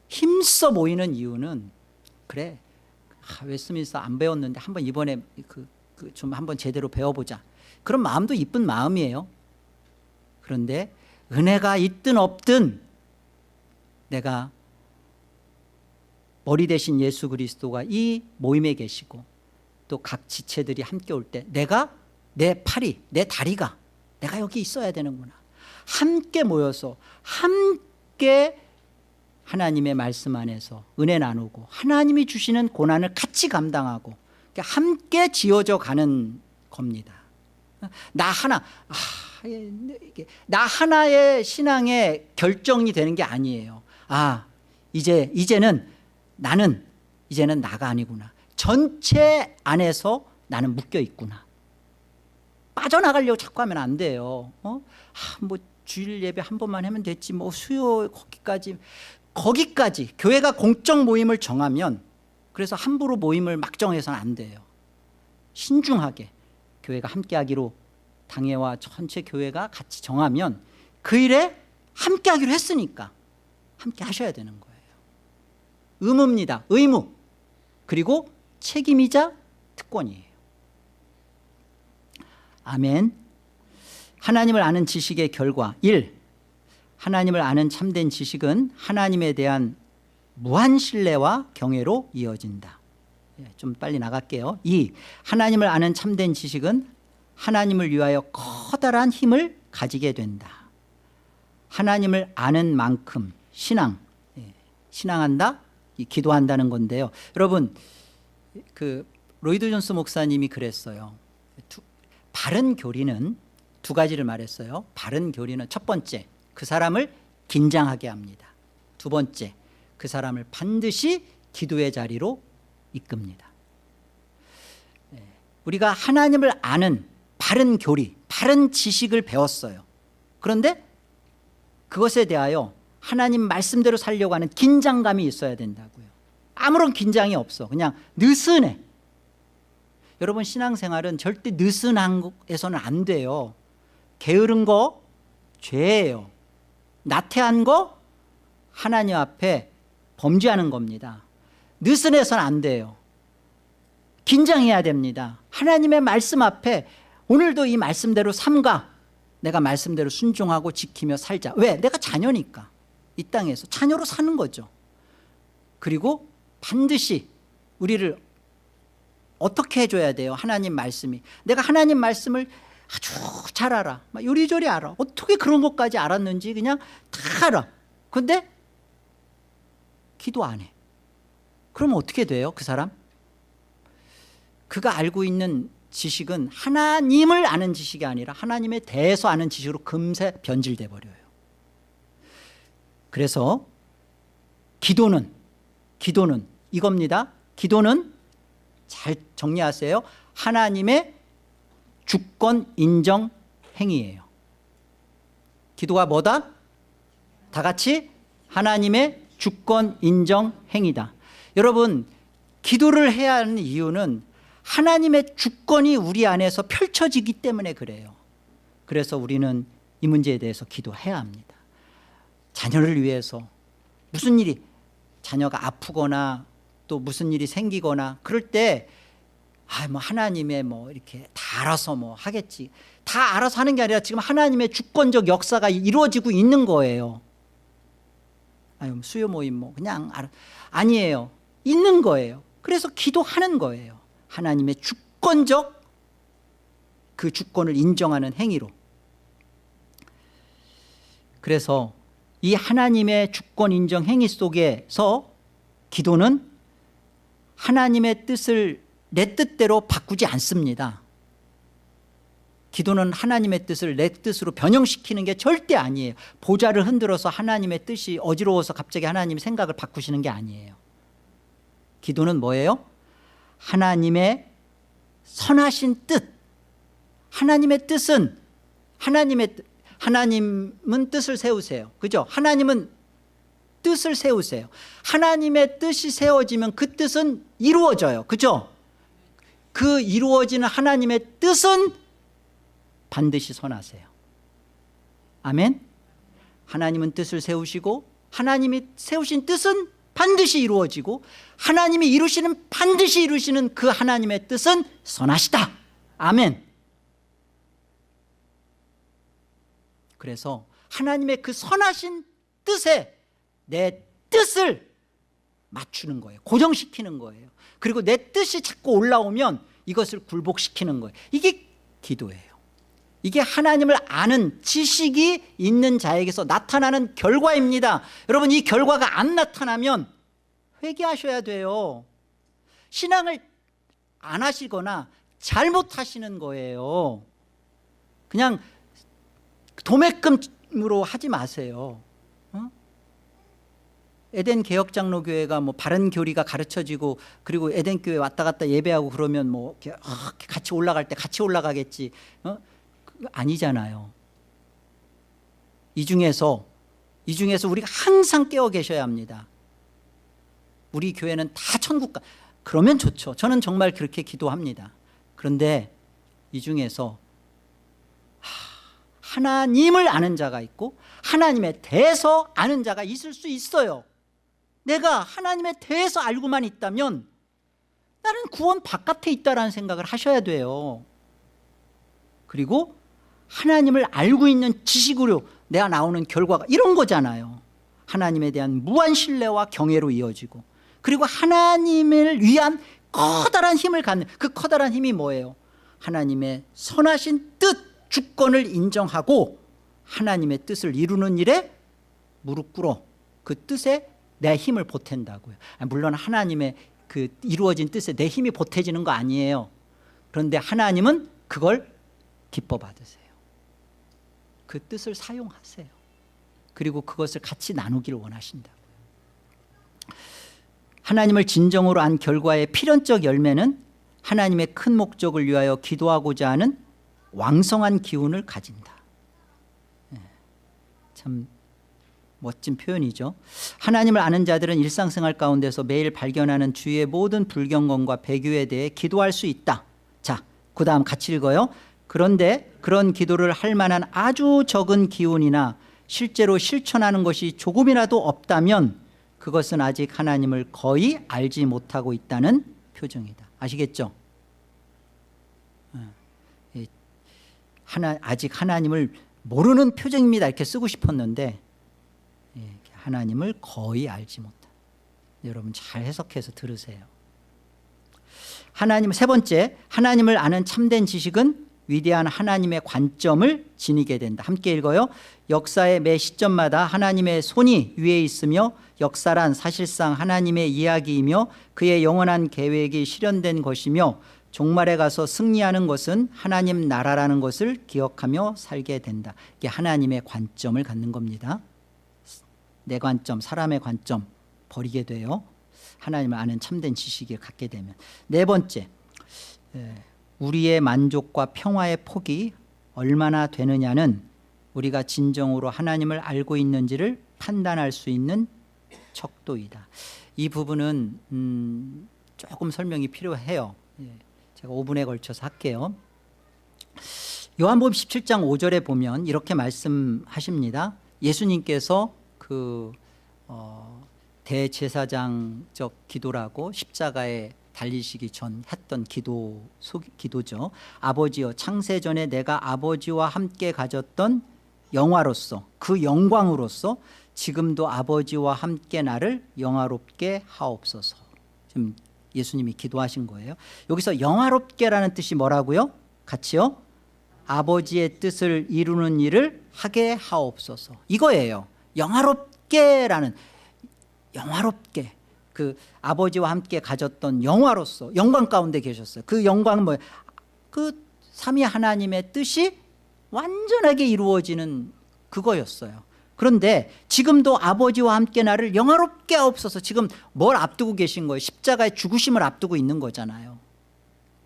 힘써 모이는 이유는, 그래 웨스트민스터 안 배웠는데 한번 이번에 좀 한번 제대로 배워보자, 그런 마음도 이쁜 마음이에요. 그런데 은혜가 있든 없든 내가 머리 대신 예수 그리스도가 이 모임에 계시고 또 각 지체들이 함께 올 때 내가, 내 팔이, 내 다리가 내가 여기 있어야 되는구나. 함께 모여서 함께 하나님의 말씀 안에서 은혜 나누고 하나님이 주시는 고난을 같이 감당하고 함께 지어져 가는 겁니다. 나 하나의 신앙의 결정이 되는 게 아니에요. 이제는 나가 아니구나. 전체 안에서 나는 묶여 있구나. 빠져나가려고 자꾸 하면 안 돼요. 뭐 주일 예배 한 번만 하면 됐지, 뭐 수요 거기까지 교회가 공적 모임을 정하면, 그래서 함부로 모임을 막 정해서는 안 돼요. 신중하게 교회가 함께하기로, 당회와 전체 교회가 같이 정하면 그 일에 함께하기로 했으니까 함께 하셔야 되는 거예요. 의무입니다. 의무. 그리고 책임이자 특권이에요. 아멘. 하나님을 아는 지식의 결과 1. 하나님을 아는 참된 지식은 하나님에 대한 무한 신뢰와 경외로 이어진다. 좀 빨리 나갈게요. 2. 하나님을 아는 참된 지식은 하나님을 위하여 커다란 힘을 가지게 된다. 하나님을 아는 만큼 신앙한다, 기도한다는 건데요. 여러분, 그 로이드 존스 목사님이 그랬어요. 바른 교리는 두 가지를 말했어요. 바른 교리는 첫 번째, 그 사람을 긴장하게 합니다. 두 번째, 그 사람을 반드시 기도의 자리로 이끕니다. 우리가 하나님을 아는 바른 교리, 바른 지식을 배웠어요. 그런데 그것에 대하여 하나님 말씀대로 살려고 하는 긴장감이 있어야 된다고요. 아무런 긴장이 없어. 그냥 느슨해. 여러분, 신앙생활은 절대 느슨한 것에서는 안 돼요. 게으른 거 죄예요. 나태한 거 하나님 앞에 범죄하는 겁니다. 느슨해서는 안 돼요. 긴장해야 됩니다. 하나님의 말씀 앞에 오늘도 이 말씀대로 삼가, 내가 말씀대로 순종하고 지키며 살자. 왜? 내가 자녀니까. 이 땅에서 자녀로 사는 거죠. 그리고 반드시 우리를 어떻게 해줘야 돼요? 하나님 말씀이. 내가 하나님 말씀을 아주 잘 알아. 막 요리조리 알아. 어떻게 그런 것까지 알았는지 그냥 다 알아. 그런데 기도 안 해. 그러면 어떻게 돼요? 그 사람? 그가 알고 있는 지식은 하나님을 아는 지식이 아니라 하나님에 대해서 아는 지식으로 금세 변질돼 버려요. 그래서 기도는 이겁니다. 기도는 잘 정리하세요. 하나님의 주권 인정 행위예요. 기도가 뭐다? 다 같이 하나님의 주권 인정 행위다. 여러분, 기도를 해야 하는 이유는 하나님의 주권이 우리 안에서 펼쳐지기 때문에 그래요. 그래서 우리는 이 문제에 대해서 기도해야 합니다. 자녀를 위해서 무슨 일이, 자녀가 아프거나 또 무슨 일이 생기거나 그럴 때 뭐 하나님의 뭐 이렇게 다 알아서 뭐 하겠지. 다 알아서 하는 게 아니라 지금 하나님의 주권적 역사가 이루어지고 있는 거예요. 수요 모임 뭐 그냥 아니에요. 있는 거예요. 그래서 기도하는 거예요. 하나님의 주권적 그 주권을 인정하는 행위로. 그래서 이 하나님의 주권 인정 행위 속에서 기도는 하나님의 뜻을 내 뜻대로 바꾸지 않습니다. 기도는 하나님의 뜻을 내 뜻으로 변형시키는 게 절대 아니에요. 보좌를 흔들어서 하나님의 뜻이 어지러워서 갑자기 하나님의 생각을 바꾸시는 게 아니에요. 기도는 뭐예요? 하나님의 선하신 뜻. 하나님의 뜻은 하나님은 뜻을 세우세요. 그죠? 하나님은 뜻을 세우세요. 하나님의 뜻이 세워지면 그 뜻은 이루어져요. 그죠? 그 이루어지는 하나님의 뜻은 반드시 선하세요. 아멘. 하나님은 뜻을 세우시고 하나님이 세우신 뜻은 반드시 이루어지고 하나님이 반드시 이루시는 그 하나님의 뜻은 선하시다. 아멘. 그래서 하나님의 그 선하신 뜻에 내 뜻을 맞추는 거예요. 고정시키는 거예요. 그리고 내 뜻이 자꾸 올라오면 이것을 굴복시키는 거예요. 이게 기도예요. 이게 하나님을 아는 지식이 있는 자에게서 나타나는 결과입니다. 여러분, 이 결과가 안 나타나면 회개하셔야 돼요. 신앙을 안 하시거나 잘못하시는 거예요. 그냥 도매금으로 하지 마세요. 에덴 개혁장로교회가 뭐 바른 교리가 가르쳐지고 그리고 에덴 교회 왔다 갔다 예배하고 그러면 뭐 같이 올라갈 때 같이 올라가겠지. 아니잖아요. 이 중에서 우리가 항상 깨어 계셔야 합니다. 우리 교회는 다 천국 가. 그러면 좋죠. 저는 정말 그렇게 기도합니다. 그런데 이 중에서 하나님을 아는 자가 있고 하나님에 대해서 아는 자가 있을 수 있어요. 내가 하나님에 대해서 알고만 있다면 나는 구원 바깥에 있다라는 생각을 하셔야 돼요. 그리고 하나님을 알고 있는 지식으로 내가 나오는 결과가 이런 거잖아요. 하나님에 대한 무한 신뢰와 경외로 이어지고, 그리고 하나님을 위한 커다란 힘을 갖는, 그 커다란 힘이 뭐예요? 하나님의 선하신 뜻, 주권을 인정하고 하나님의 뜻을 이루는 일에 무릎 꿇어 그 뜻에 내 힘을 보탠다고요. 물론 하나님의 그 이루어진 뜻에 내 힘이 보태지는 거 아니에요. 그런데 하나님은 그걸 기뻐 받으세요. 그 뜻을 사용하세요. 그리고 그것을 같이 나누기를 원하신다고요. 하나님을 진정으로 안 결과의 필연적 열매는 하나님의 큰 목적을 위하여 기도하고자 하는 왕성한 기운을 가진다. 참 멋진 표현이죠. 하나님을 아는 자들은 일상생활 가운데서 매일 발견하는 주위의 모든 불경건과 배교에 대해 기도할 수 있다. 자, 그 다음 같이 읽어요. 그런데 그런 기도를 할 만한 아주 적은 기운이나 실제로 실천하는 것이 조금이라도 없다면 그것은 아직 하나님을 거의 알지 못하고 있다는 표정이다. 아시겠죠? 아직 하나님을 모르는 표정입니다. 이렇게 쓰고 싶었는데 하나님을 거의 알지 못한다. 여러분 잘 해석해서 들으세요. 세 번째, 하나님을 아는 참된 지식은 위대한 하나님의 관점을 지니게 된다. 함께 읽어요. 역사의 매 시점마다 하나님의 손이 위에 있으며 역사란 사실상 하나님의 이야기이며 그의 영원한 계획이 실현된 것이며 종말에 가서 승리하는 것은 하나님 나라라는 것을 기억하며 살게 된다. 이게 하나님의 관점을 갖는 겁니다. 내 관점, 사람의 관점 버리게 돼요. 하나님을 아는 참된 지식을 갖게 되면. 네 번째, 우리의 만족과 평화의 폭이 얼마나 되느냐는 우리가 진정으로 하나님을 알고 있는지를 판단할 수 있는 척도이다. 이 부분은 조금 설명이 필요해요. 제가 5분에 걸쳐서 할게요. 요한복음 17장 5절에 보면 이렇게 말씀하십니다. 예수님께서 대제사장적 기도라고 십자가에 달리시기 전 했던 기도죠. 아버지여, 창세전에 내가 아버지와 함께 가졌던 영화로서, 그 영광으로서 지금도 아버지와 함께 나를 영화롭게 하옵소서. 지금 예수님이 기도하신 거예요. 여기서 영화롭게라는 뜻이 뭐라고요? 같이요. 아버지의 뜻을 이루는 일을 하게 하옵소서. 이거예요. 영화롭게라는, 영화롭게, 그 아버지와 함께 가졌던 영화로서 영광 가운데 계셨어요. 그 영광은 뭐예요? 그 삼위 하나님의 뜻이 완전하게 이루어지는 그거였어요. 그런데 지금도 아버지와 함께 나를 영화롭게 하옵소서. 지금 뭘 앞두고 계신 거예요? 십자가의 죽으심을 앞두고 있는 거잖아요.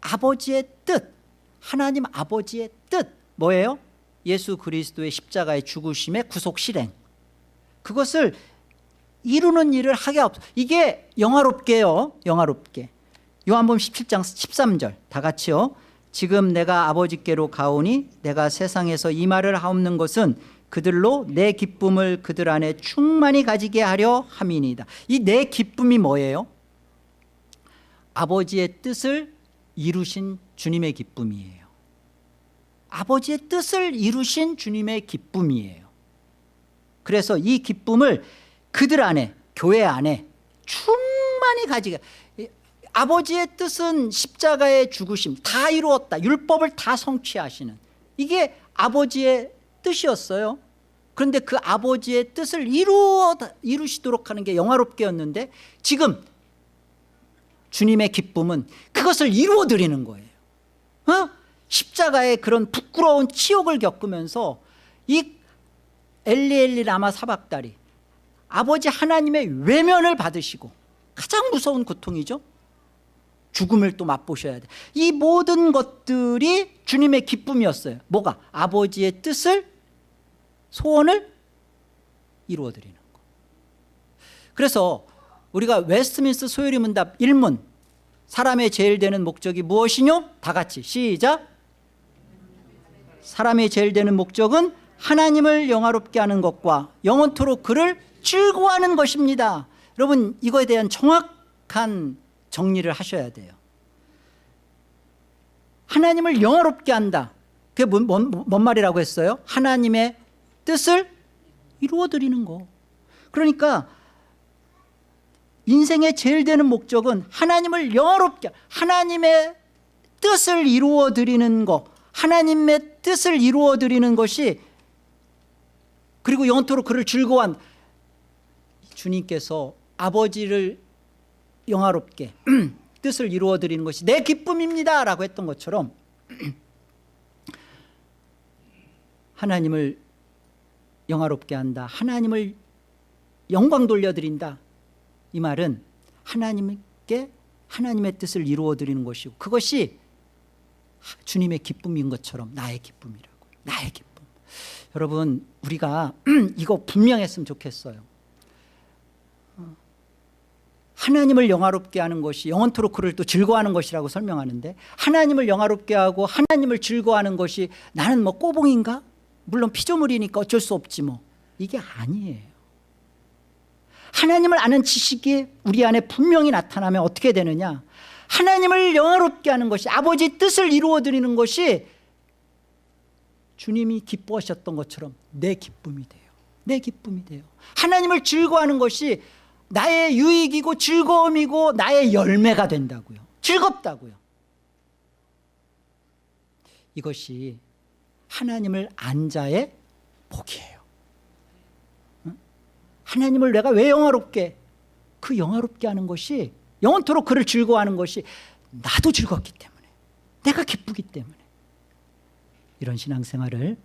아버지의 뜻, 하나님 아버지의 뜻 뭐예요? 예수 그리스도의 십자가의 죽으심의 구속 실행, 그것을 이루는 일을 하게 하옵소서. 이게 영화롭게요. 영화롭게. 요한복음 17장 13절 다 같이요. 지금 내가 아버지께로 가오니 내가 세상에서 이 말을 하옵는 것은 그들로 내 기쁨을 그들 안에 충만히 가지게 하려 함이니이다. 이 내 기쁨이 뭐예요? 아버지의 뜻을 이루신 주님의 기쁨이에요. 아버지의 뜻을 이루신 주님의 기쁨이에요. 그래서 이 기쁨을 그들 안에, 교회 안에 충만히 가지게. 아버지의 뜻은 십자가의 죽으심 다 이루었다, 율법을 다 성취하시는, 이게 아버지의 뜻이었어요. 그런데 그 아버지의 뜻을 이루시도록 하는 게 영화롭게였는데, 지금 주님의 기쁨은 그것을 이루어 드리는 거예요. 십자가의 그런 부끄러운 치욕을 겪으면서 이 엘리 라마 사박다리, 아버지 하나님의 외면을 받으시고, 가장 무서운 고통이죠. 죽음을 또 맛보셔야 돼. 이 모든 것들이 주님의 기쁨이었어요. 뭐가? 아버지의 뜻을, 소원을 이루어 드리는 거. 그래서 우리가 웨스트민스터 소요리 문답 1문, 사람의 제일 되는 목적이 무엇이뇨? 다 같이 시작. 사람의 제일 되는 목적은 하나님을 영화롭게 하는 것과 영원토록 그를 즐거워하는 것입니다. 여러분, 이거에 대한 정확한 정리를 하셔야 돼요. 하나님을 영화롭게 한다. 그게 뭔 말이라고 했어요? 하나님의 뜻을 이루어 드리는 거. 그러니까 인생의 제일 되는 목적은 하나님을 영화롭게, 하나님의 뜻을 이루어 드리는 거, 하나님의 뜻을 이루어 드리는 것이, 그리고 영원토록 그를 즐거워한, 주님께서 아버지를 영화롭게 뜻을 이루어 드리는 것이 내 기쁨입니다 라고 했던 것처럼 하나님을 영화롭게 한다, 하나님을 영광 돌려드린다, 이 말은 하나님께 하나님의 뜻을 이루어 드리는 것이고, 그것이 주님의 기쁨인 것처럼 나의 기쁨이라고. 나의 기쁨. 여러분, 우리가 이거 분명했으면 좋겠어요. 하나님을 영화롭게 하는 것이 영원토록 그를 또 즐거워하는 것이라고 설명하는데, 하나님을 영화롭게 하고 하나님을 즐거워하는 것이 나는 뭐 꼬봉인가? 물론 피조물이니까 어쩔 수 없지 뭐. 이게 아니에요. 하나님을 아는 지식이 우리 안에 분명히 나타나면 어떻게 되느냐, 하나님을 영화롭게 하는 것이, 아버지 뜻을 이루어 드리는 것이 주님이 기뻐하셨던 것처럼 내 기쁨이 돼요. 내 기쁨이 돼요. 하나님을 즐거워하는 것이 나의 유익이고 즐거움이고 나의 열매가 된다고요. 즐겁다고요. 이것이 하나님을 안 자의 복이에요. 하나님을 내가 왜 영화롭게, 그 영화롭게 하는 것이, 영원토록 그를 즐거워하는 것이 나도 즐겁기 때문에, 내가 기쁘기 때문에, 이런 신앙생활을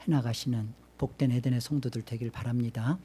해나가시는 복된 에덴의 성도들 되길 바랍니다.